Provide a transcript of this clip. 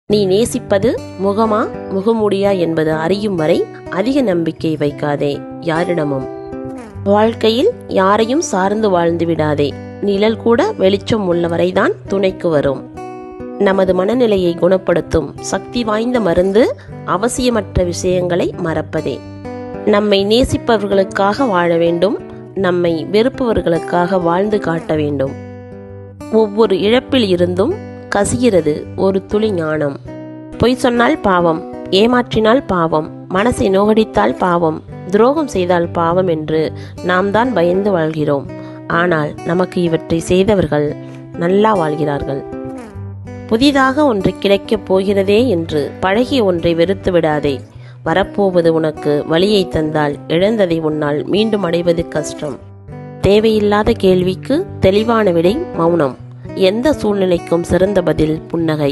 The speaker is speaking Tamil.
நீ நேசிப்பது முகமா முகமூடியா என்பது அறியும் வரை அதிக நம்பிக்கை வைக்காதே யாரிடமும். வாழ்க்கையில் யாரையும் சார்ந்து வாழ்ந்து விடாதே. நிழல் கூட வெளிச்சம் உள்ளவரைதான் துணைக்கு வரும். நமது மனநிலையை குணப்படுத்தும் சக்தி வாய்ந்த மருந்து அவசியமற்ற விஷயங்களை மறப்பதே. நம்மை நேசிப்பவர்களுக்காக வாழ வேண்டும், நம்மை வெறுப்பவர்களுக்காக வாழ்ந்து காட்ட வேண்டும். ஒவ்வொரு இழப்பில் இருந்தும் கசிகிறது ஒரு துளி ஞானம். பொய் சொன்னால் பாவம், ஏமாற்றினால் பாவம், மனசை நோகடித்தால் பாவம், துரோகம் செய்தால் பாவம் என்று நாம் தான் பயந்து வாழ்கிறோம். ஆனால் நமக்கு இவற்றை செய்தவர்கள் நல்லா வாழ்கிறார்கள். புதிதாக ஒன்று கிடைக்கப் போகிறதே என்று பழகிய ஒன்றை வெறுத்து விடாதே. வரப்போவது உனக்கு வலியை தந்தால் இழந்ததை உன்னால் மீண்டும் அடைவது கஷ்டம். தேவையில்லாத கேள்விக்கு தெளிவான விடை மௌனம். எந்த சூழ்நிலைக்கும் சிறந்த பதில் புன்னகை.